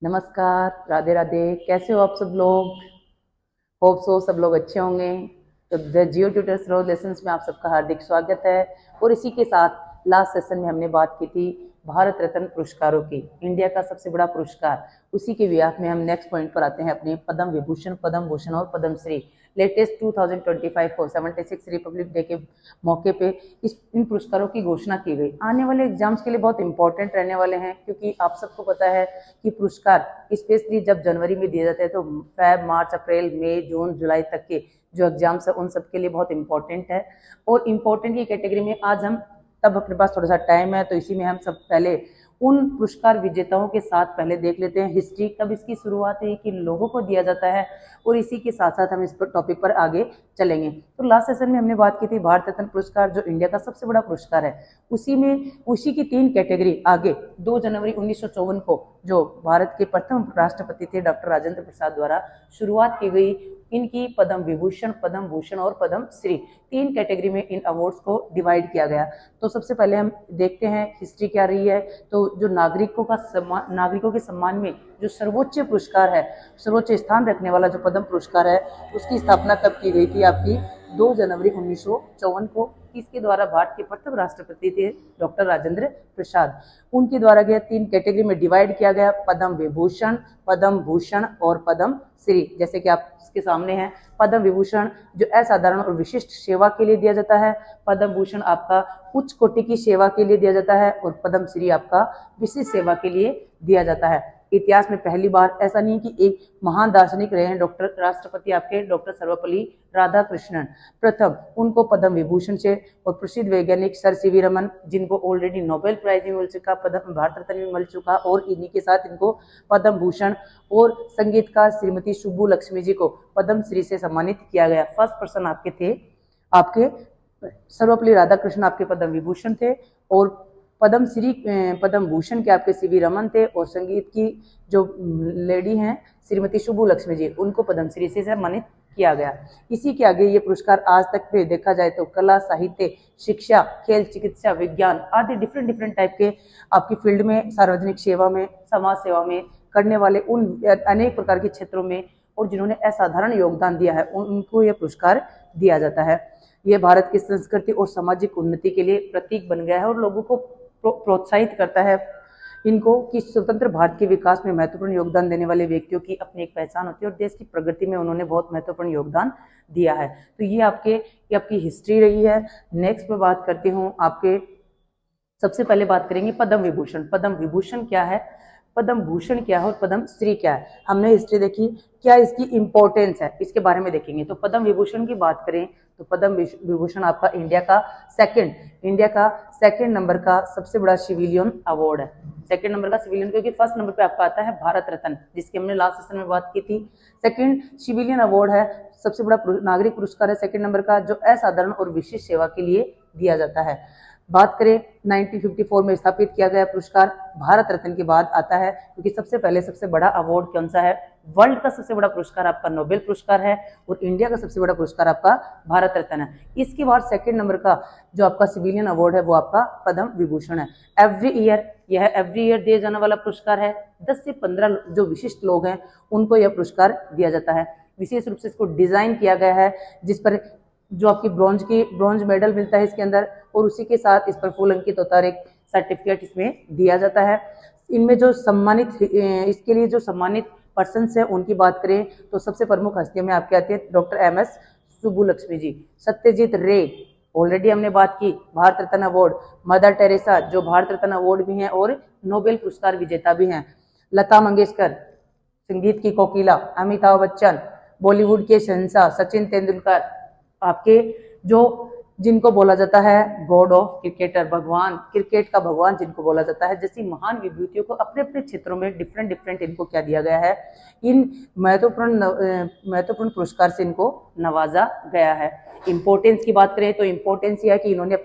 नमस्कार, राधे राधे। कैसे हो आप सब लोग? होप सो सब लोग अच्छे होंगे। तो the Jio tutors row lessons में आप सबका हार्दिक स्वागत है। और इसी के साथ लास्ट सेशन में हमने बात की थी भारत रत्न पुरस्कारों की, इंडिया का सबसे बड़ा पुरस्कार। उसी के व्याप में हम नेक्स्ट पॉइंट पर आते हैं, अपने पद्म विभूषण, पद्म भूषण और पद्मश्री। लेटेस्ट 2025 को 76 रिपब्लिक डे के मौके पे इन पुरस्कारों की घोषणा की गई। आने वाले एग्जाम्स के लिए बहुत इंपॉर्टेंट रहने वाले हैं, क्योंकि आप सबको पता है कि पुरस्कार स्पेशली जब जनवरी में दिए जाते हैं तो फेब, मार्च, अप्रैल, मई, जून, जुलाई तक के जो एग्जाम्स है उन सब के लिए बहुत इंपॉर्टेंट है। और इम्पोर्टेंट की कैटेगरी में आज हम, तब अपने पास थोड़ा सा टाइम है तो इसी में हम सब पहले उन पुरस्कार विजेताओं के साथ पहले देख लेते हैं हिस्ट्री, कब इसकी शुरुआत हुई, किन लोगों को दिया जाता है, और इसी के साथ साथ हम इस टॉपिक पर आगे चलेंगे। तो लास्ट सेशन में हमने बात की थी भारत रत्न पुरस्कार, जो इंडिया का सबसे बड़ा पुरस्कार है। उसी की 3 कैटेगरी आगे 2 जनवरी 1954 को जो भारत के प्रथम राष्ट्रपति थे डॉक्टर राजेंद्र प्रसाद द्वारा शुरुआत की गई। इनकी पद्म विभूषण, पद्म भूषण और पद्म श्री 3 कैटेगरी में इन अवार्ड्स को डिवाइड किया गया। तो सबसे पहले हम देखते हैं हिस्ट्री क्या रही है। तो जो नागरिकों के सम्मान में जो सर्वोच्च पुरस्कार है, सर्वोच्च स्थान रखने वाला जो पद्म पुरस्कार है, उसकी स्थापना कब की गई थी? आपकी 2 जनवरी 1954 को। इसके द्वारा भारत के प्रथम राष्ट्रपति थे डॉक्टर राजेंद्र प्रसाद। उनके द्वारा गया 3 कैटेगरी में डिवाइड किया गया, पद्म विभूषण, पद्म भूषण और पद्म श्री। जैसे कि आप इसके सामने हैं, पद्म विभूषण जो असाधारण और विशिष्ट सेवा के लिए दिया जाता है, पद्म भूषण आपका उच्च कोटि की सेवा के लिए दिया जाता है, और पद्म श्री आपका विशिष्ट सेवा के लिए दिया जाता है। इतिहास में पहली बार ऐसा नहीं कि एक महान दार्शनिक रहे हैं डॉक्टर राष्ट्रपति आपके डॉक्टर सर्वपल्ली राधाकृष्णन प्रथम, उनको पद्म विभूषण से, और प्रसिद्ध वैज्ञानिक सर सीवी रमन जिनको ऑलरेडी नोबेल प्राइज भी मिल चुका, पद्म भारत रत्न भी मिल चुका, और इन्हीं के साथ इनको पद्म भूषण, और संगीतकार श्रीमती सुब्बू लक्ष्मी जी को पद्म श्री से सम्मानित किया गया। फर्स्ट पर्सन आपके थे, आपके सर्वपल्ली राधाकृष्णन आपके पद्म विभूषण थे, और पद्म श्री पद्म भूषण के आपके सीवी रमन थे, और संगीत की जो लेडी हैं श्रीमती शुभू लक्ष्मी जी, उनको पद्म श्री से सम्मानित किया गया। इसी के आगे ये पुरस्कार आज तक पे देखा जाए तो कला, साहित्य, शिक्षा, खेल, चिकित्सा, विज्ञान आदि डिफरेंट टाइप के आपकी फील्ड में, सार्वजनिक सेवा में, समाज सेवा में करने वाले उन अनेक प्रकार के क्षेत्रों में, और जिन्होंने असाधारण योगदान दिया है, उनको यह पुरस्कार दिया जाता है। ये भारत की संस्कृति और सामाजिक उन्नति के लिए प्रतीक बन गया है, और लोगों को प्रोत्साहित करता है इनको कि स्वतंत्र भारत के विकास में महत्वपूर्ण योगदान देने वाले व्यक्तियों की अपनी एक पहचान होती है, और देश की प्रगति में उन्होंने बहुत महत्वपूर्ण योगदान दिया है। तो ये आपकी हिस्ट्री रही है। नेक्स्ट मैं बात करती हूँ आपके, सबसे पहले बात करेंगे पद्म विभूषण। पद्म विभूषण क्या है, पद्म भूषण क्या है, और पद्म श्री क्या है। हमने हिस्ट्री देखी, क्या इसकी इंपॉर्टेंस है, इसके बारे में देखेंगे। तो पद्म विभूषण की बात करें तो पद्म विभूषण आपका इंडिया का सेकंड नंबर का सबसे बड़ा सिविलियन अवार्ड है। सेकंड नंबर का सिविलियन, क्योंकि फर्स्ट नंबर पे आपका आता है भारत रत्न, जिसकी हमने लास्ट सेशन में बात की थी। सेकंड सिविलियन अवार्ड है, सबसे बड़ा नागरिक पुरस्कार है सेकंड नंबर का, जो असाधारण और विशिष्ट सेवा के लिए दिया जाता है। बात करें 1954 में स्थापित किया गया पुरस्कार भारत रत्न के बाद आता है, क्योंकि सबसे बड़ा अवार्ड कौन सा है? वर्ल्ड का सबसे बड़ा पुरस्कार आपका नोबेल पुरस्कार है, और इंडिया का सबसे बड़ा पुरस्कार आपका भारत रत्न है। इसके बाद सेकंड नंबर का जो आपका सिविलियन अवार्ड है वो आपका पद्म विभूषण है। एवरी ईयर दिया जाने वाला पुरस्कार है। 10 से 15 जो विशिष्ट लोग हैं उनको यह पुरस्कार दिया जाता है। विशेष रूप से इसको डिजाइन किया गया है, जिस पर जो आपकी ब्रॉन्ज मेडल मिलता है इसके अंदर, और उसी के साथ इस पर फुल अंकित होता है, एक सर्टिफिकेट इसमें दिया जाता है। इनमें जो इसके लिए जो सम्मानित पर्सन है उनकी बात करें तो सबसे प्रमुख हस्तियों में आपके आते हैं डॉक्टर MS सुब्बू लक्ष्मी जी, सत्यजीत रे ऑलरेडी हमने बात की, Bharat Ratna award, mother Teresa जो भारत रत्न अवार्ड भी हैं और नोबेल पुरस्कार विजेता भी हैं, लता मंगेशकर संगीत की कोकिला, अमिताभ बच्चन बॉलीवुड के शहंशाह, सचिन तेंदुलकर आपके जो जिनको बोला जाता है गॉड ऑफ क्रिकेटर, भगवान, क्रिकेट का भगवान जिनको बोला जाता है, जैसी महान विभूतियों को अपने अपने क्षेत्रों में डिफरेंट इनको क्या दिया गया है, इन महत्वपूर्ण पुरस्कार से इनको नवाजा गया है। इंपॉर्टेंस की बात करें तो इंपॉर्टेंस यह है कि इन्होंने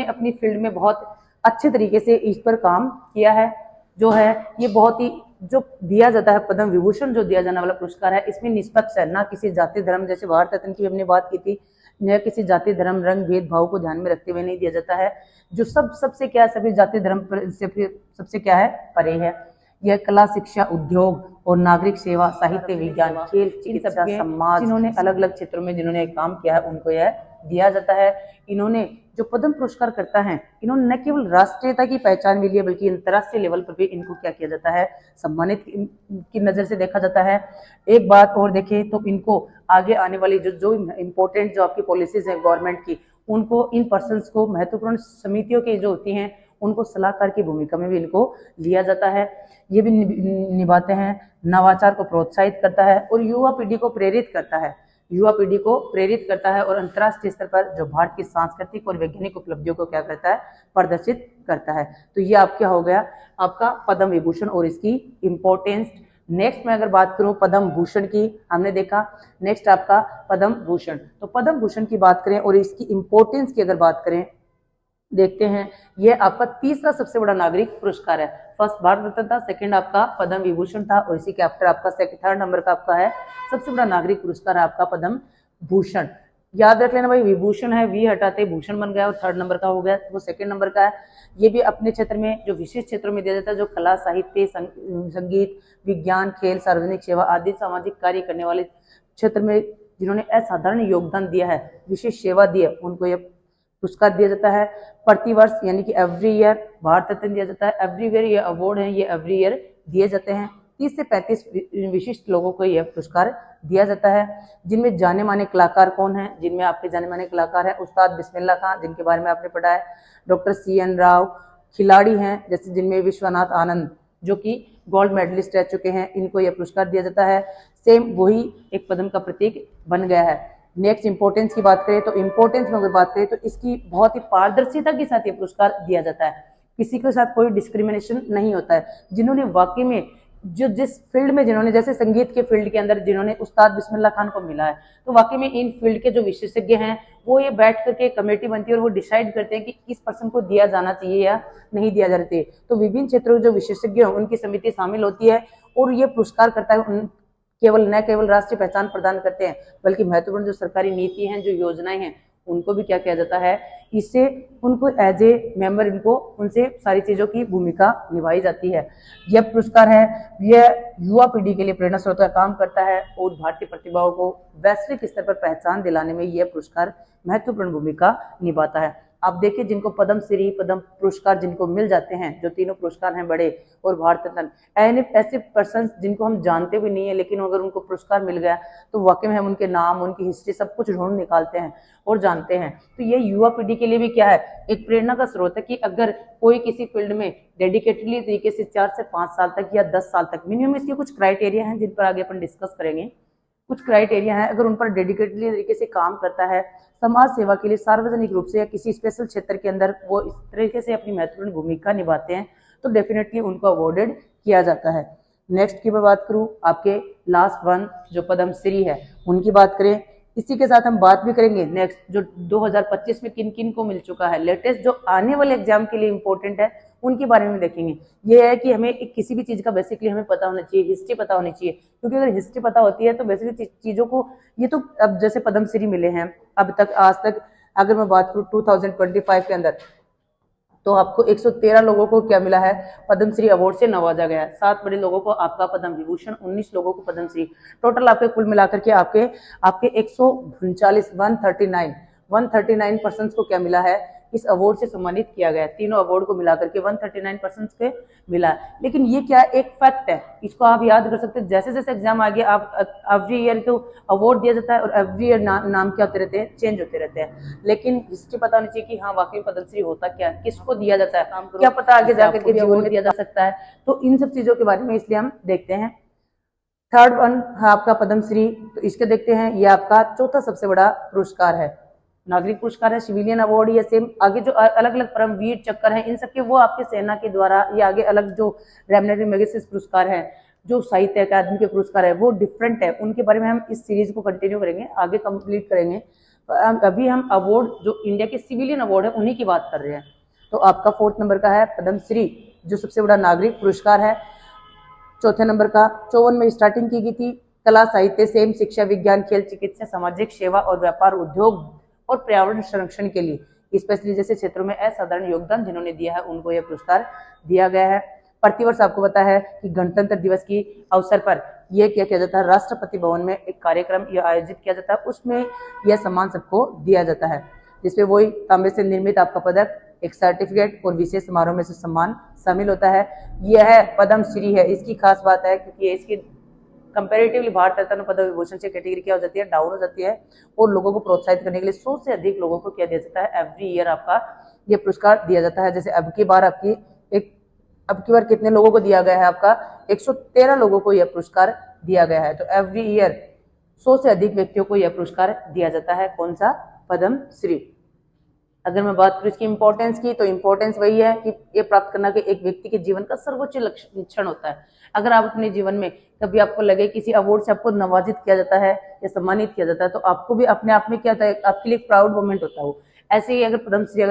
अपनी फील्ड में बहुत अच्छे तरीके से इस पर काम किया है। जो है ये बहुत ही जो दिया जाता है पद्म विभूषण जो दिया जाने वाला पुरस्कार है, इसमें निष्पक्ष है, ना किसी जाति धर्म, जैसे भारत रत्न की हमने बात की थी, न किसी जाति धर्म रंग भेदभाव को ध्यान में रखते हुए नहीं दिया जाता है, जो सबसे क्या है, सभी जाति धर्म से सबसे क्या है, परे है। यह कला, शिक्षा, उद्योग और नागरिक सेवा, साहित्य, विज्ञान, खेल, चिकित्सा, समाज, जिन्होंने अलग अलग क्षेत्रों में जिन्होंने काम किया है उनको यह दिया जाता है। इन्होंने जो पद्म पुरस्कार करता है, इन्होंने न केवल राष्ट्रीयता की पहचान मिली है बल्कि अंतर्राष्ट्रीय लेवल पर भी इनको क्या किया जाता है, सम्मानित की नजर से देखा जाता है। एक बात और देखें तो इनको आगे आने वाली जो इम्पोर्टेंट जो आपकी पॉलिसीज है गवर्नमेंट की, उनको इन पर्सन्स को महत्वपूर्ण समितियों की जो होती हैं उनको सलाहकार की भूमिका में भी इनको लिया जाता है। ये भी निभाते हैं, नवाचार को प्रोत्साहित करता है और युवा पीढ़ी को प्रेरित करता है, युवा पीढ़ी को प्रेरित करता है और अंतर्राष्ट्रीय स्तर पर जो भारत की सांस्कृतिक और वैज्ञानिक उपलब्धियों को क्या करता है, प्रदर्शित करता है। तो ये आपका हो गया आपका पद्म विभूषण और इसकी इम्पोर्टेंस। नेक्स्ट में अगर बात करूं पद्म भूषण की, हमने देखा नेक्स्ट आपका पद्म भूषण। तो पद्म भूषण की बात करें और इसकी इम्पोर्टेंस की अगर बात करें, देखते हैं ये आपका तीसरा सबसे बड़ा नागरिक पुरस्कार है। फर्स्ट भारत रत्न था, सेकंड आपका पद्म विभूषण था और इसी के आफ्टर आपका थर्ड नंबर का आपका है सबसे बड़ा नागरिक पुरस्कार है आपका पद्म भूषण। याद रख लेना भाई, विभूषण है, वी हटाते भूषण बन गया और थर्ड नंबर का हो गया, वो सेकंड नंबर का है। ये भी अपने क्षेत्र में जो विशेष क्षेत्रों में दिया जाता है, जो कला, साहित्य, संगीत, विज्ञान, खेल, सार्वजनिक सेवा आदि सामाजिक कार्य करने वाले क्षेत्र में जिन्होंने असाधारण योगदान दिया है, विशेष सेवा दी है, उनको यह पुरस्कार दिया जाता है। प्रतिवर्ष यानी कि एवरी ईयर भारत रत्न दिया जाता है। एवरीवेयर ये अवार्ड है, ये एवरी ईयर दिए जाते हैं। 30 से 35 विशिष्ट लोगों को यह पुरस्कार दिया जाता है, जिनमें जाने माने कलाकार कौन हैं, जिनमें आपके जाने माने कलाकार हैं उस्ताद बिस्मिल्लाह खां, जिनके बारे में आपने पढ़ा है, डॉक्टर CN राव। खिलाड़ी हैं जैसे जिनमें विश्वनाथ आनंद जो कि गोल्ड मेडलिस्ट रह चुके हैं, इनको यह पुरस्कार दिया जाता है। सेम वही एक पद्म का प्रतीक बन गया है। नेक्स्ट इंपॉर्टेंस की बात करें तो इंपॉर्टेंस में अगर बात करें तो इसकी बहुत ही पारदर्शिता के साथ ये पुरस्कार दिया जाता है, किसी के साथ कोई डिस्क्रिमिनेशन नहीं होता है। जिन्होंने वाकई में जो जिस फील्ड में जिन्होंने, जैसे संगीत के फील्ड के अंदर जिन्होंने उस्ताद बिस्मिल्लाह खान को मिला है, तो वाकई में इन फील्ड के जो विशेषज्ञ हैं वो ये बैठ करके कमेटी बनती है और वो डिसाइड करते हैं कि किस पर्सन को दिया जाना चाहिए या नहीं दिया जाना चाहिए। तो विभिन्न क्षेत्रों के जो विशेषज्ञ हैं उनकी समिति शामिल होती है और ये पुरस्कार करता है। न केवल राष्ट्रीय पहचान प्रदान करते हैं बल्कि महत्वपूर्ण जो सरकारी नीति हैं, जो योजनाएं हैं, उनको भी क्या किया जाता है, इससे उनको एज ए मेंबर इनको उनसे सारी चीजों की भूमिका निभाई जाती है। यह पुरस्कार है, यह युवा पीढ़ी के लिए प्रेरणा स्रोत का काम करता है और भारतीय प्रतिभाओं को वैश्विक स्तर पर पहचान दिलाने में यह पुरस्कार महत्वपूर्ण भूमिका निभाता है। आप देखिए जिनको पद्म श्री, पद्म पुरस्कार जिनको मिल जाते हैं, जो तीनों पुरस्कार हैं बड़े और भारत रत्न, ऐसे पर्सन जिनको हम जानते भी नहीं है लेकिन अगर उनको पुरस्कार मिल गया तो वाकई में हम उनके नाम, उनकी हिस्ट्री सब कुछ ढूंढ निकालते हैं और जानते हैं। तो ये युवा पीढ़ी के लिए भी क्या है, एक प्रेरणा का स्रोत है कि अगर कोई किसी फील्ड में डेडिकेटेडली तरीके से 4 से 5 साल तक या 10 साल तक, मिनिमम इसके कुछ क्राइटेरिया हैं जिन पर आगे अपन डिस्कस करेंगे, कुछ क्राइटेरिया हैं, अगर उन पर डेडिकेटेडली तरीके से काम करता है, समाज सेवा के लिए सार्वजनिक रूप से या किसी स्पेशल क्षेत्र के अंदर वो इस तरीके से अपनी महत्वपूर्ण भूमिका निभाते हैं, तो डेफिनेटली उनको अवॉर्डेड किया जाता है। नेक्स्ट की मैं बात करूं, आपके लास्ट वन जो पद्म श्री है उनकी बात करें, इसी के साथ हम बात भी करेंगे नेक्स्ट जो 2025 में किन किन को मिल चुका है, लेटेस्ट जो आने वाले एग्जाम के लिए इंपॉर्टेंट है उनके बारे में देखेंगे। ये है कि हमें किसी भी चीज का बेसिकली हमें पता होना चाहिए, हिस्ट्री पता होनी चाहिए, क्योंकि अगर हिस्ट्री पता होती है तो बेसिकली चीजों को, ये तो अब जैसे पद्म श्री मिले हैं अब तक आज तक, अगर मैं बात करूं 2025 के अंदर तो आपको 113 लोगों को क्या मिला है, पद्मश्री अवार्ड से नवाजा गया है। 7 बड़े लोगों को आपका पद्म विभूषण, 19 लोगों को पद्मश्री, टोटल आपके कुल मिलाकर के आपके 139 पर्सन्स को क्या मिला है, इस अवार्ड से सम्मानित किया गया है। तीनों अवार्ड को मिलाकर के 139 पर्सन्स के मिला है। लेकिन ये क्या एक फैक्ट है, इसको आप याद कर सकते हैं। जैसे जैसे एग्जाम आ गया आप एवरी ईयर तो अवार्ड दिया जाता है और एवरी ईयर नाम क्या होते रहते हैं, चेंज होते रहते हैं। लेकिन हिस्ट्री पता होनी चाहिए कि हाँ वाकई पद्मश्री होता क्या है, किसको दिया जाता है, क्या पता आगे जाकर के जीवन में दिया जा सकता है। तो इन सब चीजों के बारे में इसलिए हम देखते हैं। थर्ड वन है आपका पद्मश्री, तो इसके देखते हैं, ये आपका चौथा सबसे बड़ा पुरस्कार है, नागरिक पुरस्कार है, सिविलियन अवार्ड, या सेम आगे जो अलग अलग परमवीर चक्र हैं इन सबके वो आपके सेना के द्वारा, या आगे अलग जो रेमनेटरी मैगसेस पुरस्कार है, जो साहित्य अकादमी के पुरस्कार है वो डिफरेंट है, उनके बारे में हम इस सीरीज को कंटिन्यू करेंगे, आगे कंप्लीट करेंगे। तो अभी हम अवार्ड जो इंडिया के सिविलियन अवार्ड है उन्हीं की बात कर रहे हैं। तो आपका 4th नंबर का है पद्मश्री जो सबसे बड़ा नागरिक पुरस्कार है। चौथे नंबर का 54 में स्टार्टिंग की गई थी, कला, साहित्य, सेम, शिक्षा, विज्ञान, खेल, चिकित्सा, सामाजिक सेवा और व्यापार, उद्योग और पर्यावरण संरक्षण के लिए स्पेशली जैसे क्षेत्रों में असाधारण योगदान जिन्होंने दिया है उनको यह पुरस्कार दिया गया है। प्रतिवर्ष आपको पता है कि गणतंत्र दिवस की अवसर पर यह क्या किया जाता है, राष्ट्रपति भवन में एक कार्यक्रम यह आयोजित किया जाता है, उसमें यह सम्मान सबको दिया जाता है, जिसमें वही तांबे से निर्मित आपका पदक, एक सर्टिफिकेट और विशेष समारोह में से सम्मान शामिल होता है। यह पद्म श्री है, इसकी खास बात है क्योंकि इसकी कंपैरेटिवली भारत रत्न पद्म विभूषण से कैटेगरी क्या हो जाती है, डाउन हो जाती है, और लोगों को प्रोत्साहित करने के लिए 100 से अधिक लोगों को क्या दिया जाता है, एवरी ईयर आपका ये पुरस्कार दिया जाता है। जैसे अब की बार कितने लोगों को दिया गया है, आपका 113 लोगों को यह पुरस्कार दिया गया है। तो एवरी ईयर 100 से अधिक व्यक्तियों को यह पुरस्कार दिया जाता है। कौन सा? पद्म श्री। अगर मैं बात करूं इसकी इंपॉर्टेंस की, तो इंपॉर्टेंस वही है कि ये प्राप्त करना कि एक व्यक्ति के जीवन का सर्वोच्च लक्षण होता है। अगर आप अपने जीवन में कभी आपको लगे किसी अवार्ड से आपको नवाजित किया जाता है या सम्मानित किया जाता है, तो आपको भी अपने आप में क्या होता है, आपके लिए एक प्राउड मोमेंट होता है वो। ऐसे ही अगर पद्मश्री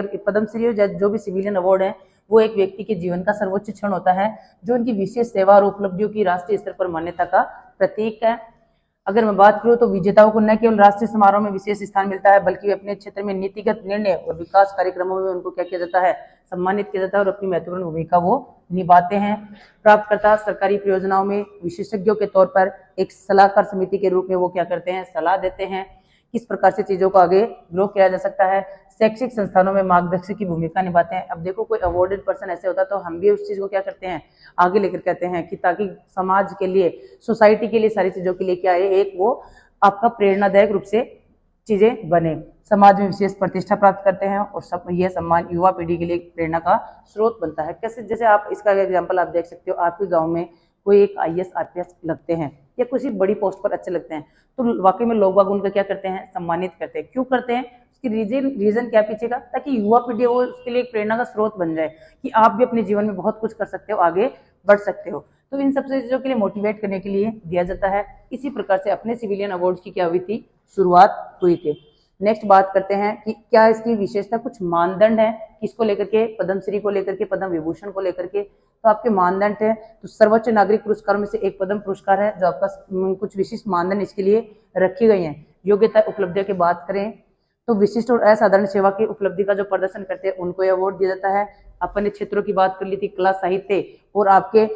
हो, जो भी सिविलियन अवार्ड है, वो एक व्यक्ति के जीवन का सर्वोच्च क्षण होता है, जो उनकी विशेष सेवा और उपलब्धियों की राष्ट्रीय स्तर पर मान्यता का प्रतीक है। अगर मैं बात करूं तो विजेताओं को न केवल राष्ट्रीय समारोह में विशेष स्थान मिलता है, बल्कि वे अपने क्षेत्र में नीतिगत निर्णय और विकास कार्यक्रमों में उनको क्या किया जाता है, सम्मानित किया जाता है, और अपनी महत्वपूर्ण भूमिका वो निभाते हैं। प्राप्तकर्ता सरकारी परियोजनाओं में विशेषज्ञों के तौर पर एक सलाहकार समिति के रूप में वो क्या करते हैं, सलाह देते हैं किस प्रकार से चीजों को आगे ग्रो किया जा सकता है। शैक्षिक संस्थानों में मार्गदर्शक की भूमिका निभाते हैं। अब देखो कोई अवार्डेड पर्सन ऐसे होता है तो हम भी उस चीज को क्या करते हैं, आगे लेकर कहते हैं कि ताकि समाज के लिए, सोसाइटी के लिए, सारी चीजों के लिए क्या है, एक वो आपका प्रेरणादायक रूप से चीजें बने, समाज में विशेष प्रतिष्ठा प्राप्त करते हैं, और सब यह सम्मान युवा पीढ़ी के लिए प्रेरणा का स्रोत बनता है। कैसे? जैसे आप इसका एग्जाम्पल आप देख सकते हो, आपके गाँव में कोई एक IAS RPS लगते हैं या किसी बड़ी पोस्ट पर अच्छे लगते हैं, तो वाकई में लोग बाग उनका क्या करते हैं, सम्मानित करते हैं। क्यों करते हैं? उसकी रीजन क्या पीछे का, ताकि युवा पीढ़ी वो उसके लिए एक प्रेरणा का स्रोत बन जाए कि आप भी अपने जीवन में बहुत कुछ कर सकते हो, आगे बढ़ सकते हो। तो इन सब चीजों के लिए मोटिवेट करने के लिए दिया जाता है। इसी प्रकार से अपने सिविलियन अवार्ड की क्या हुई थी, शुरुआत हुई थी। नेक्स्ट बात करते हैं कि क्या इसकी विशेषता, कुछ मानदंड है किसको लेकर के, पद्मश्री को लेकर के, पद्म विभूषण को लेकर के। तो आपके मानदंड है, तो सर्वोच्च नागरिक पुरस्कारों में से एक पद्म पुरस्कार है, जो आपका कुछ विशिष्ट मानदंड इसके लिए रखी गई हैं। योग्यता उपलब्धियों की बात करें तो विशिष्ट और असाधारण सेवा की उपलब्धि का जो प्रदर्शन करते हैं उनको यह अवार्ड दिया जाता है। अपने क्षेत्रों की बात कर ली थी, कला, साहित्य और आपके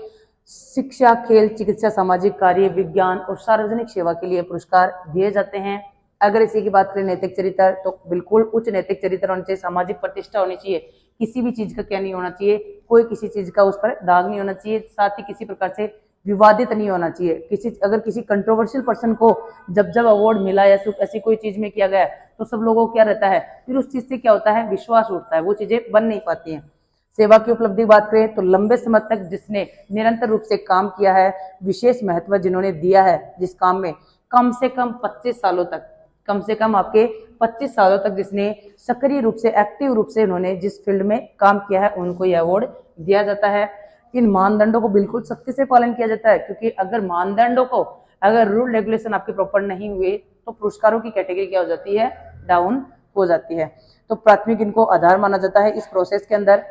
शिक्षा, खेल, चिकित्सा, सामाजिक कार्य, विज्ञान और सार्वजनिक सेवा के लिए पुरस्कार दिए जाते हैं। अगर इसी की बात करें नैतिक चरित्र, तो बिल्कुल उच्च नैतिक चरित्र होना चाहिए, सामाजिक प्रतिष्ठा होनी चाहिए, किसी भी चीज का क्या नहीं होना चाहिए, कोई किसी चीज का उस पर दाग नहीं होना चाहिए, साथ ही किसी प्रकार से विवादित नहीं होना चाहिए। अगर किसी कंट्रोवर्शियल पर्सन को जब अवार्ड मिला या ऐसी कोई चीज में किया गया, तो सब लोगों को क्या रहता है, फिर उस चीज से क्या होता है, विश्वास उठता है, वो चीजें बन नहीं पाती हैं। सेवा की उपलब्धि की बात करें तो लंबे समय तक जिसने निरंतर रूप से काम किया है, विशेष महत्व जिन्होंने दिया है जिस काम में, कम से कम 25 सालों तक, कम से कम आपके 25 सालों तक जिसने सक्रिय रूप से, एक्टिव रूप से उन्होंने जिस फील्ड में काम किया है, उनको यह अवार्ड दिया जाता है। इन मानदंडों को बिल्कुल सख्ती से पालन किया जाता है, क्योंकि अगर मानदंडों को, अगर रूल रेगुलेशन आपके प्रॉपर नहीं हुए, तो पुरस्कारों की कैटेगरी क्या हो जाती है, डाउन हो जाती है। तो प्राथमिक इनको आधार माना जाता है इस प्रोसेस के अंदर।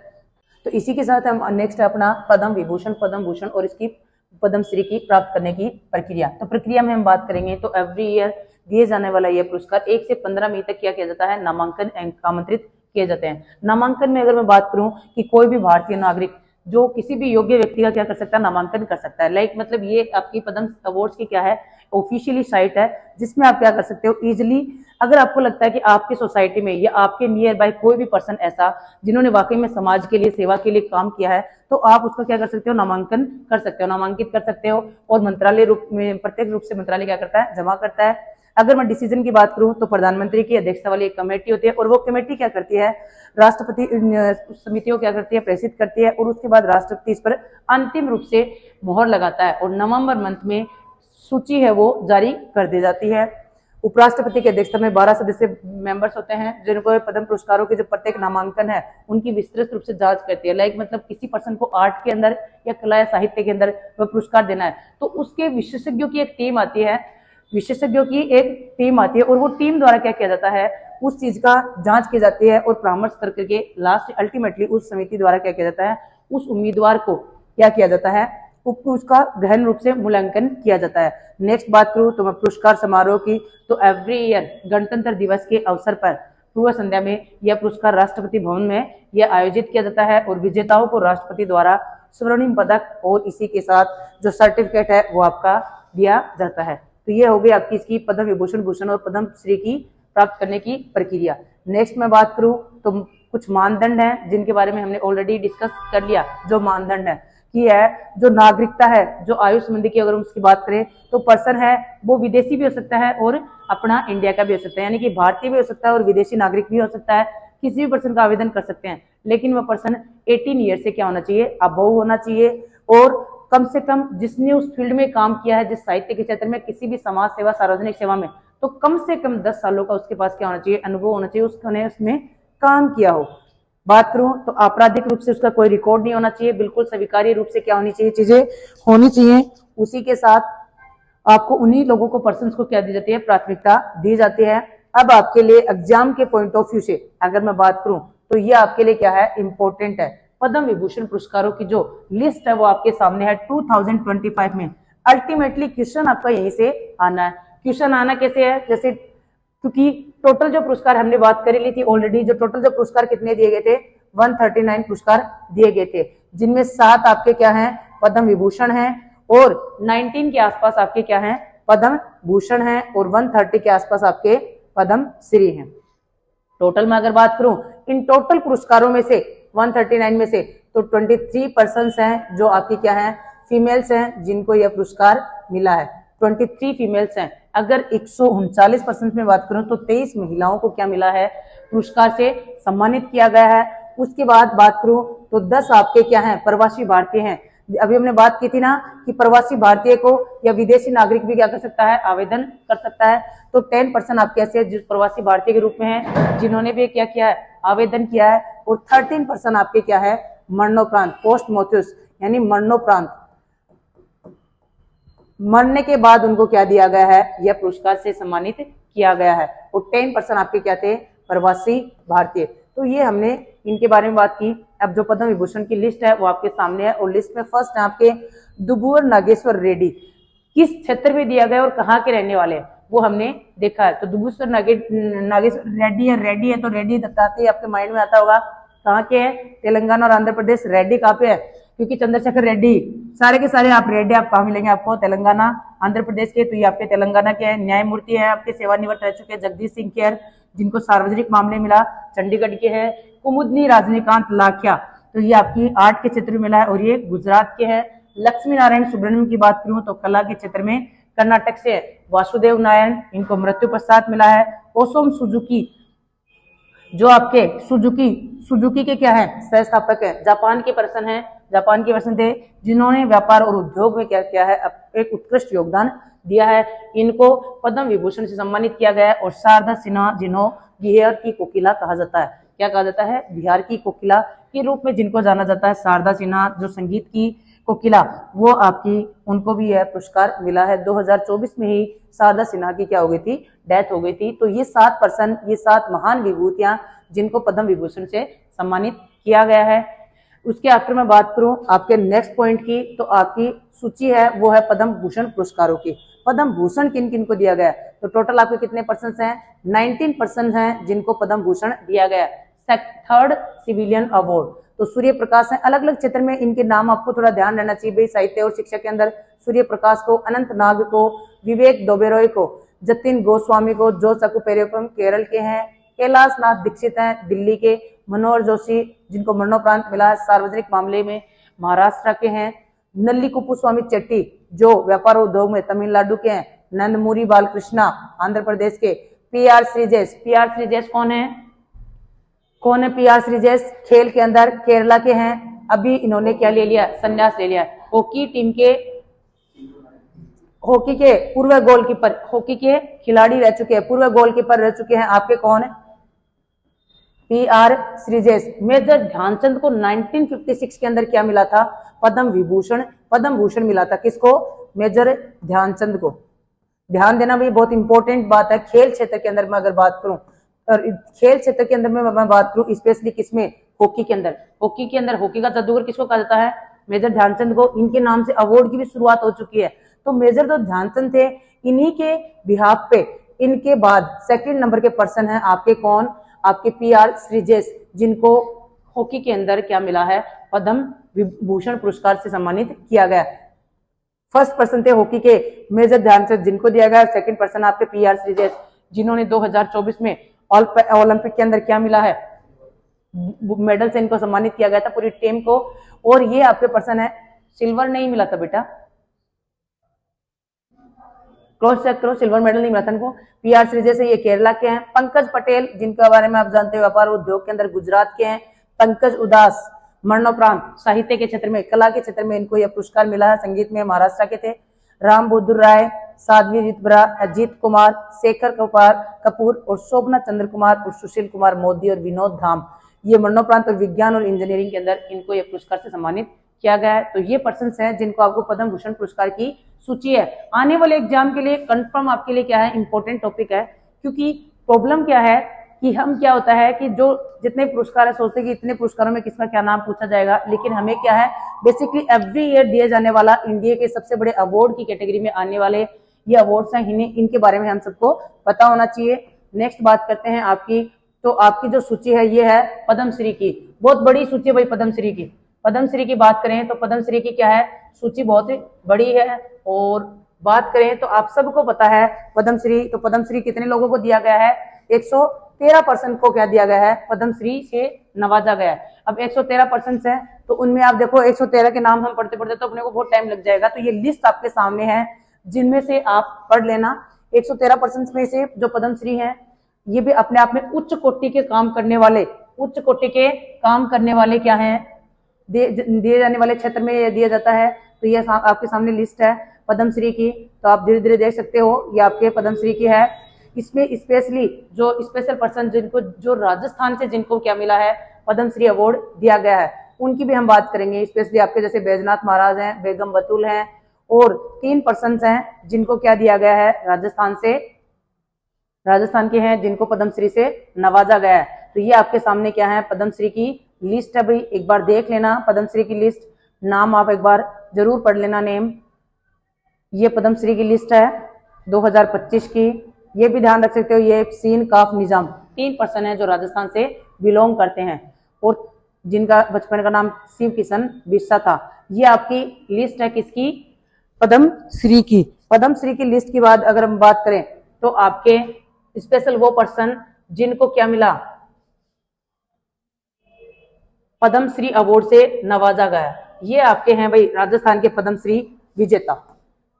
तो इसी के साथ हम नेक्स्ट अपना पद्म विभूषण, पद्म भूषण और इसकी पद्मश्री की प्राप्त करने की प्रक्रिया। तो प्रक्रिया में हम बात करेंगे तो एवरी ईयर दिए जाने वाला यह पुरस्कार 1 से 15 मई तक क्या किया जाता है, नामांकन आमंत्रित किए जाते हैं। नामांकन में अगर मैं बात करूं कि कोई भी भारतीय नागरिक जो किसी भी योग्य व्यक्ति का क्या कर सकता है, नामांकन कर सकता है। लाइक मतलब ये आपकी पद्म अवार्ड्स की क्या है, ऑफिशियली साइट है, जिसमें आप क्या कर सकते हो इजिली, अगर आपको लगता है कि आपकी सोसाइटी में या आपके नियर बाय कोई भी पर्सन ऐसा जिन्होंने वाकई में समाज के लिए, सेवा के लिए काम किया है, तो आप उसका क्या कर सकते हो, नामांकन कर सकते हो, नामांकित कर सकते हो। और मंत्रालय रूप में, प्रत्येक रूप से मंत्रालय क्या करता है, जमा करता है। अगर मैं डिसीजन की बात करूं तो प्रधानमंत्री की अध्यक्षता वाली एक कमेटी होती है, और वो कमेटी क्या करती है, राष्ट्रपति समितियों क्या करती है, प्रेषित करती है, और उसके बाद राष्ट्रपति इस पर अंतिम रूप से मोहर लगाता है, और नवंबर मंथ में सूची है वो जारी कर दी जाती है। उपराष्ट्रपति की अध्यक्षता में 12 सदस्य मेंबर्स होते हैं, जिनको पद्म पुरस्कारों के जो प्रत्येक नामांकन है उनकी विस्तृत रूप से जांच करती है। लाइक मतलब किसी पर्सन को आर्ट के अंदर या कला या साहित्य के अंदर वह पुरस्कार देना है, तो उसके विशेषज्ञों की एक टीम आती है, और वो टीम द्वारा क्या किया जाता है, उस चीज का जांच की जाती है, और परामर्श करके लास्ट अल्टीमेटली उस समिति द्वारा क्या किया जाता है, उस उम्मीदवार को क्या किया जाता है, उसका गहन रूप से मूल्यांकन किया जाता है। नेक्स्ट बात करूं तो मैं पुरस्कार समारोह की, तो एवरी ईयर गणतंत्र दिवस के अवसर पर पूर्व संध्या में यह पुरस्कार राष्ट्रपति भवन में यह आयोजित किया जाता है, और विजेताओं को राष्ट्रपति द्वारा स्वर्णिम पदक और इसी के साथ जो सर्टिफिकेट है वो आपका दिया जाता है। तो ये हो गई आपकी इसकी पद्म विभूषण, भूषण और पद्म श्री की प्राप्त करने की प्रक्रिया। नेक्स्ट मैं बात करूं तो कुछ मानदंड हैं जिनके बारे में हमने ऑलरेडी डिस्कस कर लिया। जो मानदंड है कि है जो नागरिकता है, जो आयु संबंधी की अगर हम उसकी बात करें तो पर्सन है वो विदेशी भी हो सकता है और अपना इंडिया का भी हो सकता है, यानी कि भारतीय भी हो सकता है और विदेशी नागरिक भी हो सकता है। किसी भी पर्सन का आवेदन कर सकते हैं, लेकिन वह पर्सन 18 ईयर से क्या होना चाहिए, अबव होना चाहिए और कम से कम जिसने उस फील्ड में काम किया है, जिस साहित्य के क्षेत्र में, किसी भी समाज सेवा, सार्वजनिक सेवा में, तो कम से कम 10 सालों का उसके पास क्या होना चाहिए, अनुभव होना चाहिए, उसने उसमें काम किया हो। बात करूं तो आपराधिक रूप से उसका कोई रिकॉर्ड नहीं होना चाहिए, बिल्कुल स्वीकार्य रूप से क्या होनी चाहिए, चीजें होनी चाहिए। उसी के साथ आपको उन्हीं लोगों को, पर्सन को क्या दी जाती है, प्राथमिकता दी जाती है। अब आपके लिए एग्जाम के पॉइंट ऑफ व्यू से अगर मैं बात करूं तो ये आपके लिए क्या है, इंपॉर्टेंट है। पद्म विभूषण पुरस्कारों की जो लिस्ट है वो आपके सामने है 2025 में। अल्टीमेटली क्वेश्चन आपका यहीं से आना है। क्वेश्चन आना कैसे है, जैसे क्योंकि टोटल जो पुरस्कार हमने बात कर ली थी ऑलरेडी, जो टोटल जो पुरस्कार कितने दिए गए थे, 139 पुरस्कार दिए गए थे, जिनमें 7 आपके क्या हैं, पद्म विभूषण हैं और 19 के आसपास आपके क्या हैं, पद्म भूषण हैं और 130 के आसपास आपके पद्म श्री हैं। टोटल में अगर बात करूं इन टोटल पुरस्कारों में से 139 में से तो 23 पर्सन्स हैं जो आपकी क्या हैं, फीमेल्स हैं जिनको यह पुरस्कार मिला है। 23 फीमेल्स हैं। अगर 139% में बात करूं तो 23 महिलाओं को क्या मिला है, पुरस्कार से सम्मानित किया गया है। उसके बाद बात करूं तो 10 आपके क्या हैं, प्रवासी भारतीय हैं। अभी हमने बात की थी ना कि प्रवासी भारतीय को या विदेशी नागरिक भी क्या कर सकता है, आवेदन कर सकता है। तो 10% आपके ऐसे हैं जो प्रवासी भारतीय के रूप में हैं जिन्होंने भी क्या किया है, आवेदन किया है। और 13% आपके क्या है, मरणोपरांत, पोस्ट मोर्टस, यानी मरणोपरांत, मरने के बाद उनको क्या दिया गया है, यह पुरस्कार से सम्मानित किया गया है। और 10% आपके क्या थे, प्रवासी भारतीय। तो ये हमने इनके बारे में बात की। अब जो पद्म विभूषण की लिस्ट है वो आपके सामने है और लिस्ट में फर्स्ट है आपके दुबुवर नागेश्वर रेड्डी। किस क्षेत्र में दिया गया और कहाँ के रहने वाले हैं वो हमने देखा है। तो दुबुवर नागेश्वर रेड्डी है तो रेड्डी दत्ताते ही आपके माइंड में आता होगा कहाँ के हैं, तेलंगाना और आंध्र प्रदेश। रेड्डी कहाँ पे है, क्योंकि चंद्रशेखर रेड्डी, सारे के सारे आप रेड्डी आप कहाँ मिलेंगे आपको, तेलंगाना आंध्र प्रदेश के। तो ये आपके तेलंगाना के हैं। न्यायमूर्ति है आपके सेवानिवृत्त रह चुके हैं जगदीश सिंह केयर, जिनको सार्वजनिक मामले मिला, चंडीगढ़ के हैं। कुमुदनी रजनीकांत लाखिया, तो ये आपकी आर्ट के क्षेत्र में मिला है और ये गुजरात के हैं। लक्ष्मी नारायण सुब्रमण्यम की बात करूं तो कला के क्षेत्र में कर्नाटक से वासुदेव नारायण, इनको मृत्यु पश्चात मिला है। ओसोम सुजुकी, जो आपके सुजुकी के क्या है, सह स्थापक है, जापान के पर्सन है, जापान के पर्सन थे जिन्होंने व्यापार और उद्योग में क्या किया है, एक उत्कृष्ट योगदान दिया है। इनको पद्म विभूषण से सम्मानित किया गया है। और शारदा सिन्हा, जिन्हों बिहार की कोकिला कहा जाता है, क्या कहा जाता है, बिहार की कोकिला के रूप में जिनको जाना जाता है, शारदा सिन्हा, जो संगीत की कोकिला, वो आपकी, उनको भी यह पुरस्कार मिला है। 2024 में ही शारदा सिन्हा की क्या हो गई थी, डेथ हो गई थी। तो ये 7 पर्सन, ये 7 महान विभूतियां जिनको पद्म विभूषण से सम्मानित किया गया है। उसके आफ्टर मैं बात करूं आपके नेक्स्ट पॉइंट की, तो आपकी सूची है वो है पद्म भूषण पुरस्कारों की। पद्म भूषण किन किन को दिया गया है, तो टोटल आपके कितने पर्सन हैं, 19% हैं जिनको पद्म भूषण दिया गया है। 3rd सिविलियन अवार्ड, तो सूर्य प्रकाश है। अलग अलग क्षेत्र में इनके नाम आपको थोड़ा ध्यान रहना चाहिए भाई, साहित्य और शिक्षा के अंदर सूर्य प्रकाश को, अनंत नाग को, विवेक दोबेरॉय को, जतिन गोस्वामी को, जो सकुपेरेपम केरल के हैं, कैलाश नाथ दीक्षित हैं दिल्ली के, मनोहर जोशी जिनको मरणोपरांत मिला है सार्वजनिक मामले में महाराष्ट्र के हैं, नल्ली कुप्पुस्वामी चेट्टी जो व्यापार उद्योग में तमिलनाडु के हैं, नंदमूरी बालकृष्णा आंध्र प्रदेश के, पीआर श्रीजेश कौन है पीआर श्रीजेश, खेल के अंदर केरला के हैं। अभी इन्होंने क्या ले लिया, संन्यास ले लिया। हॉकी टीम के, हॉकी के पूर्व गोलकीपर, हॉकी के खिलाड़ी रह चुके हैं, पूर्व गोलकीपर रह चुके हैं आपके कौन है, पीआर श्रीजेश। मेजर ध्यानचंद को 1956 के अंदर क्या मिला था, पद्म भूषण मिला था। किसको, मेजर ध्यानचंद को। ध्यान देना भी बहुत इंपॉर्टेंट बात है। खेल क्षेत्र के अंदर मैं अगर बात करूं, और खेल क्षेत्र के अंदर में मैं बात करूं स्पेशली किसमें, हॉकी के अंदर, हॉकी का जादूगर किसको कहा जाता है, मेजर ध्यानचंद को। इनके नाम से अवार्ड की भी शुरुआत हो चुकी है। तो मेजर जो ध्यानचंद थे, इन्हीं के बिहाफ पे इनके बाद 2nd नंबर के पर्सन है आपके कौन, आपके पीआर श्रीजेश, जिनको हॉकी के अंदर क्या मिला है, पद्म विभूषण पुरस्कार से सम्मानित किया गया। फर्स्ट पर्सन थे हॉकी के मेजर ध्यानचंद जिनको दिया गया। सेकंड पर्सन आपके PR श्रीजेश जिन्होंने 2024 में ओलंपिक के अंदर क्या मिला है, मेडल से इनको सम्मानित किया गया था पूरी टीम को। और ये आपके पर्सन है, सिल्वर नहीं मिला था बेटा, क्रॉस चेक करो, सिल्वर मेडल नहीं मिला था इनको। PR श्रीजेश ये केरला के हैं। पंकज पटेल जिनके बारे में आप जानते हो व्यापार उद्योग के अंदर गुजरात के हैं। पंकज उदास मरणोपरांत साहित्य के क्षेत्र में, कला के क्षेत्र में इनको यह पुरस्कार मिला है। संगीत में महाराष्ट्र के थे। राम बहादुर राय, साध्वी रितबरा, अजीत कुमार, शेखर कपूर और शोभना चंद्र कुमार और सुशील कुमार मोदी और विनोद धाम, ये मरणोपरांत और विज्ञान और इंजीनियरिंग के अंदर इनको यह पुरस्कार से सम्मानित किया गया है। तो ये पर्सन्स हैं जिनको आपको पद्म भूषण पुरस्कार की सूची है। आने वाले एग्जाम के लिए कंफर्म आपके लिए क्या है, इंपॉर्टेंट टॉपिक है। क्योंकि प्रॉब्लम क्या है कि हम क्या होता है कि जो जितने पुरस्कार है सोचते हैं कि इतने पुरस्कारों में किसका क्या नाम पूछा जाएगा, लेकिन हमें क्या है बेसिकली एवरी ईयर दिए जाने वाला इंडिया के सबसे बड़े अवार्ड की कैटेगरी में आने वाले ये अवार्ड्स हैं, इनके बारे में हम सबको पता होना चाहिए। नेक्स्ट बात करते हैं आपकी, तो आपकी जो सूची है ये है पद्मश्री की। बहुत बड़ी सूची है भाई पद्मश्री की। पद्मश्री की बात करें तो पद्मश्री की क्या है सूची बहुत बड़ी है। और बात करें तो आप सबको पता है पद्मश्री, तो पद्मश्री कितने लोगों को दिया गया है, 113% को क्या दिया गया है, पद्मश्री से नवाजा गया है। अब 113% है तो उनमें आप देखो 113 के नाम हम पढ़ते पढ़ते तो अपने को बहुत टाइम लग जाएगा। तो ये लिस्ट आपके सामने है जिनमें से आप पढ़ लेना। 113% में से जो पद्मश्री हैं ये भी अपने आप में उच्च कोटि के काम करने वाले, उच्च कोटि के काम करने वाले क्या हैं, दिए जाने वाले क्षेत्र में ये दिया जाता है। तो ये आपके सामने लिस्ट है पद्मश्री की, तो आप धीरे धीरे देख सकते हो ये आपके पद्मश्री की है। इसमें स्पेशली जो स्पेशल पर्सन जिनको जो राजस्थान से जिनको क्या मिला है पद्मश्री अवार्ड दिया गया है उनकी भी हम बात करेंगे। स्पेशली आपके जैसे बैजनाथ महाराज हैं, बेगम बतुल हैं और 3 पर्सन्स हैं जिनको क्या दिया गया है राजस्थान के हैं जिनको पद्मश्री से नवाजा गया है। तो ये आपके सामने क्या है पद्मश्री की लिस्ट है भाई, एक बार देख लेना पद्मश्री की लिस्ट, नाम आप एक बार जरूर पढ़ लेना नेम। ये पद्मश्री की लिस्ट है 2025 की। ये भी ध्यान रख सकते हो ये सीन काफ निजाम 3 पर्सन है जो राजस्थान से बिलोंग करते हैं और जिनका बचपन का नाम शिव किशन बिस्सा था। ये आपकी लिस्ट है किसकी, पद्मश्री की। पद्मश्री की लिस्ट के बाद अगर हम बात करें तो आपके स्पेशल वो पर्सन जिनको क्या मिला, पद्मश्री अवार्ड से नवाजा गया, ये आपके हैं भाई राजस्थान के पद्मश्री विजेता।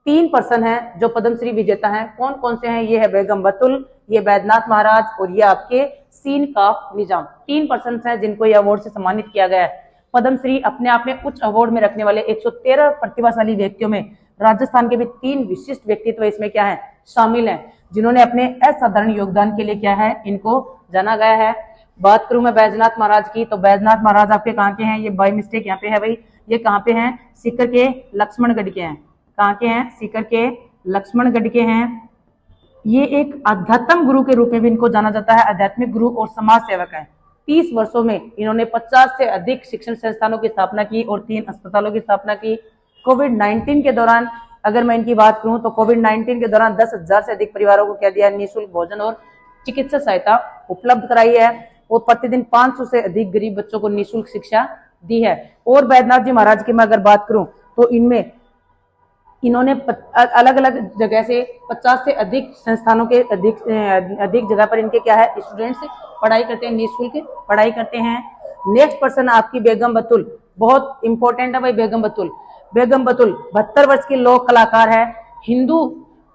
3 पर्सन हैं जो पद्मश्री विजेता हैं। कौन कौन से हैं, ये है बेगम बतुल, ये बैद्यनाथ महाराज और ये आपके सीन काफ निजाम। 3 पर्सन हैं जिनको ये अवार्ड से सम्मानित किया गया है। पद्मश्री अपने आप में उच्च अवार्ड में रखने वाले 113 प्रतिभाशाली व्यक्तियों में राजस्थान के भी 3 विशिष्ट व्यक्तित्व इसमें क्या है शामिल हैं जिन्होंने अपने असाधारण योगदान के लिए क्या है इनको जाना गया है। बात करूं मैं बैजनाथ महाराज की, तो बैजनाथ महाराज आपके कहाँ के हैं, ये बाय मिस्टेक यहाँ पे है भाई, ये कहाँ पे हैं, सीकर के लक्ष्मणगढ़ के हैं। कहाँ के हैं, सीकर के लक्ष्मणगढ़ के हैं। ये एक आध्यात्म गुरु के रूप में भी इनको जाना जाता है, आध्यात्मिक गुरु और समाज सेवक है। 30 वर्षों में इन्होंने 50 से अधिक शिक्षण संस्थानों की स्थापना की और 3 अस्पतालों की स्थापना की। कोविड-19 के दौरान अगर मैं इनकी बात करूं तो कोविड-19 के दौरान 10,000 से अधिक परिवारों को क्या दिया, निःशुल्क भोजन और चिकित्सा सहायता उपलब्ध कराई है और प्रतिदिन 500 से अधिक गरीब बच्चों को निःशुल्क शिक्षा दी है। और बैद्यनाथ जी महाराज की मैं अगर बात करूं तो इनमें इन्होंने अलग अलग जगह से 50 से अधिक संस्थानों के अधिक जगह पर इनके क्या है स्टूडेंट्स पढ़ाई करते हैं, निःशुल्क पढ़ाई करते हैं। नेक्स्ट पर्सन आपकी बेगम बतुल, बहुत इंपॉर्टेंट है भाई बेगम बतुल। बेगम बतुल 72 वर्ष की लोक कलाकार है। हिंदू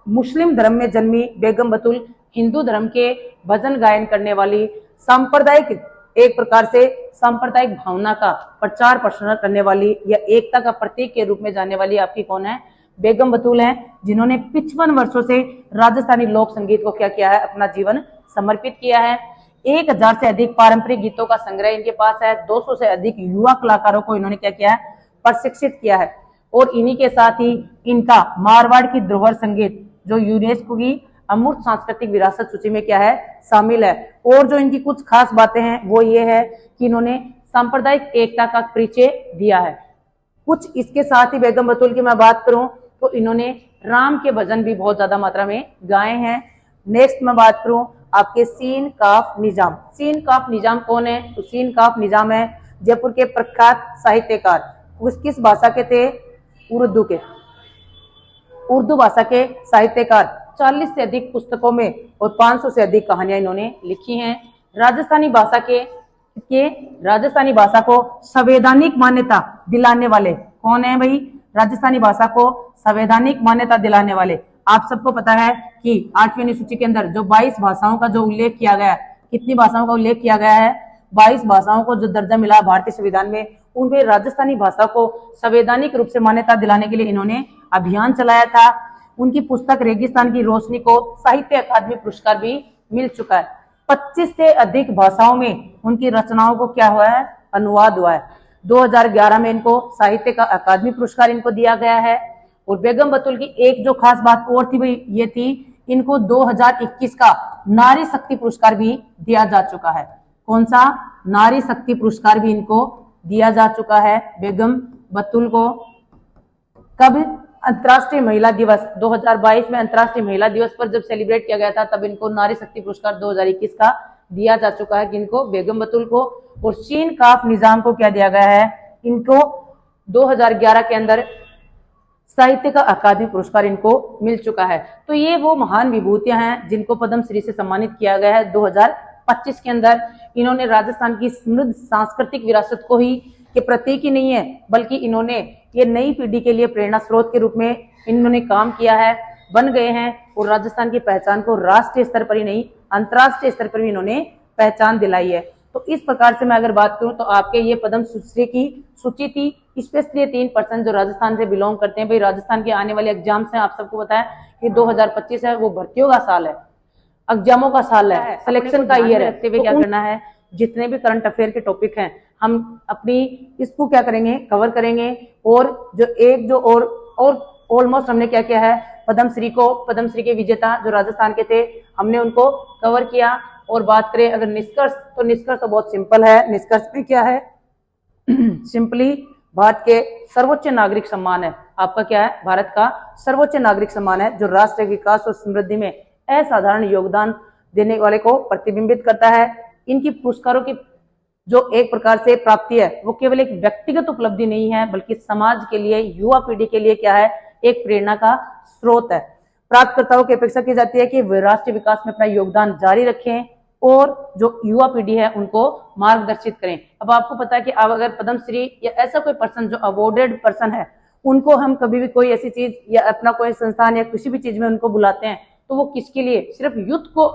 मुस्लिम धर्म में जन्मी बेगम बतुल हिंदू धर्म के भजन गायन करने वाली, सांप्रदायिक एक प्रकार से सांप्रदायिक भावना का प्रचार प्रसार करने वाली या एकता का प्रतीक के रूप में जाने वाली आपकी कौन है, बेगम बतूल हैं, जिन्होंने 55 वर्षों से राजस्थानी लोक संगीत को क्या किया है, अपना जीवन समर्पित किया है। 1000 से अधिक पारंपरिक गीतों का संग्रह इनके पास है। 200 से अधिक युवा कलाकारों को इन्होंने क्या किया है, प्रशिक्षित किया है। और इन्हीं के साथ ही इनका मारवाड़ की धरोहर संगीत जो यूनेस्को की अमूर्त सांस्कृतिक विरासत सूची में क्या है, शामिल है। और जो इनकी कुछ खास बातें हैं वो ये है कि इन्होंने सांप्रदायिक एकता का परिचय दिया है। कुछ इसके साथ ही बेगम बतूल की मैं बात करूं तो इन्होंने राम के भजन भी बहुत ज्यादा मात्रा में गाए हैं। नेक्स्ट मैं बात करूं आपके सीन काफ निजाम। सीन काफ निजाम कौन है, तो सीन काफ निजाम है जयपुर के प्रख्यात साहित्यकार। किस भाषा के थे? उर्दू के। उर्दू भाषा के साहित्यकार। 40 से अधिक पुस्तकों में और 500 से अधिक कहानियां इन्होंने लिखी हैं। राजस्थानी भाषा को संवैधानिक मान्यता दिलाने वाले कौन है भाई? राजस्थानी भाषा को संवैधानिक मान्यता दिलाने वाले। आप सबको पता है कि 8वीं अनुसूची के अंदर जो 22 भाषाओं का जो उल्लेख किया गया है, कितनी भाषाओं का उल्लेख किया गया है? 22 भाषाओं को जो दर्जा मिला भारतीय संविधान में, उनमें राजस्थानी भाषा को संवैधानिक रूप से मान्यता दिलाने के लिए इन्होंने अभियान चलाया था। उनकी पुस्तक रेगिस्तान की रोशनी को साहित्य अकादमी पुरस्कार भी मिल चुका है। 25 से अधिक भाषाओं में उनकी रचनाओं को क्या हुआ है? अनुवाद हुआ है। 2011 में इनको साहित्य का अकादमी पुरस्कार इनको दिया गया है। और बेगम बतुल की एक जो खास बात और थी भाई, ये थी इनको 2021 का नारी शक्ति पुरस्कार भी दिया जा चुका है। कौन सा? नारी शक्ति पुरस्कार भी इनको दिया जा चुका है बेगम बतुल को। कब? अंतर्राष्ट्रीय महिला दिवस 2022 में अंतर्राष्ट्रीय महिला दिवस पर जब सेलिब्रेट किया गया था, तब इनको नारी शक्ति पुरस्कार 2021 का दिया जा चुका है। किनको? बेगम बतुल को। और शीन काफ निजाम को क्या दिया गया है? इनको 2011 के अंदर साहित्य का अकादमी पुरस्कार इनको मिल चुका है। तो ये वो महान विभूतियां हैं जिनको पद्मश्री से सम्मानित किया गया है 2025 के अंदर। इन्होंने राजस्थान की समृद्ध सांस्कृतिक विरासत को ही के प्रतीक ही नहीं है, बल्कि इन्होंने ये नई पीढ़ी के लिए प्रेरणा स्रोत के रूप में इन्होंने काम किया है, बन गए हैं। और राजस्थान की पहचान को राष्ट्रीय स्तर पर ही नहीं, अंतर्राष्ट्रीय स्तर पर भी इन्होंने पहचान दिलाई है। तो इस प्रकार से मैं अगर बात करूं तो आपके ये पद्मश्री की सूची थी। स्पेशली 3% जो राजस्थान से बिलोंग करते हैं। भाई राजस्थान के आने वाले एग्जाम्स हैं, आप सबको पता है कि 2025 है, वो भर्तियों का साल है, एग्जामों का साल है, सिलेक्शन का ईयर है। तो क्या करना है? जितने भी करंट अफेयर के टॉपिक हैं, हम अपनी इसको क्या करेंगे? कवर करेंगे। और ऑलमोस्ट हमने क्या किया है? पद्मश्री के विजेता जो राजस्थान के थे, हमने उनको कवर किया। और बात करें अगर निष्कर्ष, तो निष्कर्ष तो बहुत सिंपल है। निष्कर्ष में क्या है? सिंपली भारत के सर्वोच्च नागरिक सम्मान है। आपका क्या है? भारत का सर्वोच्च नागरिक सम्मान है, जो राष्ट्र के विकास और समृद्धि में असाधारण योगदान देने वाले को प्रतिबिंबित करता है। इनकी पुरस्कारों की जो एक प्रकार से प्राप्ति है, वो केवल एक व्यक्तिगत उपलब्धि नहीं है, बल्कि समाज के लिए, युवा पीढ़ी के लिए क्या है? एक प्रेरणा का स्रोत है। प्राप्तकर्ताओं की अपेक्षा की जाती है कि वे राष्ट्रीय विकास में अपना योगदान जारी रखें और जो युवा पीढ़ी है उनको मार्गदर्शित करें। अब आपको पता है कि अब अगर पद्मश्री या ऐसा कोई पर्सन जो अवॉर्डेड पर्सन है, उनको हम कभी भी कोई ऐसी चीज या अपना कोई संस्थान या किसी भी चीज में उनको बुलाते हैं, तो वो किसके लिए? सिर्फ यूथ को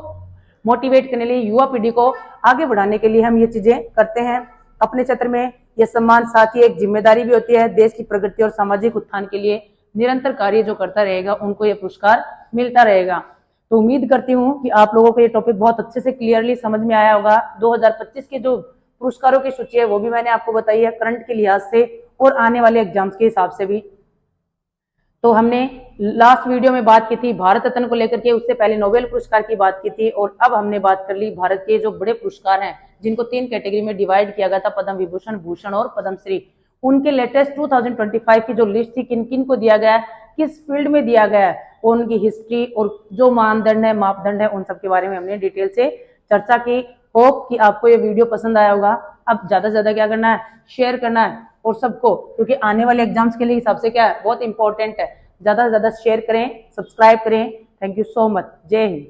मोटिवेट करने के लिए, युवा पीढ़ी को आगे बढ़ाने के लिए हम ये चीजें करते हैं। अपने क्षेत्र में यह सम्मान साथ ही एक जिम्मेदारी भी होती है। देश की प्रगति और सामाजिक उत्थान के लिए निरंतर कार्य जो करता रहेगा, उनको ये पुरस्कार मिलता रहेगा। तो उम्मीद करती हूँ कि आप लोगों को ये टॉपिक बहुत अच्छे से क्लियरली समझ में आया होगा। 2025 के जो पुरस्कारों की सूची है वो भी मैंने आपको बताई है, करंट के लिहाज से और आने वाले एग्जाम्स के हिसाब से भी। तो हमने लास्ट वीडियो में बात की थी भारत रत्न को लेकर के, उससे पहले नोबेल पुरस्कार की बात की थी, और अब हमने बात कर ली भारत के जो बड़े पुरस्कार हैं, जिनको 3 कैटेगरी में डिवाइड किया गया था, पद्म विभूषण, भूषण और पद्मश्री। उनके लेटेस्ट 2025 की जो लिस्ट थी, किन किन को दिया गया है, किस फील्ड में दिया गया है, और उनकी हिस्ट्री और जो मानदंड है, मापदंड है, उन सब के बारे में हमने डिटेल से चर्चा की। होप कि आपको ये वीडियो पसंद आया होगा। अब ज्यादा से ज्यादा क्या करना है? शेयर करना है और सबको, क्योंकि आने वाले एग्जाम्स के लिए हिसाब से क्या है, बहुत इंपॉर्टेंट है। ज्यादा से ज्यादा शेयर करें, सब्सक्राइब करें। Thank you so much. जय हिंद।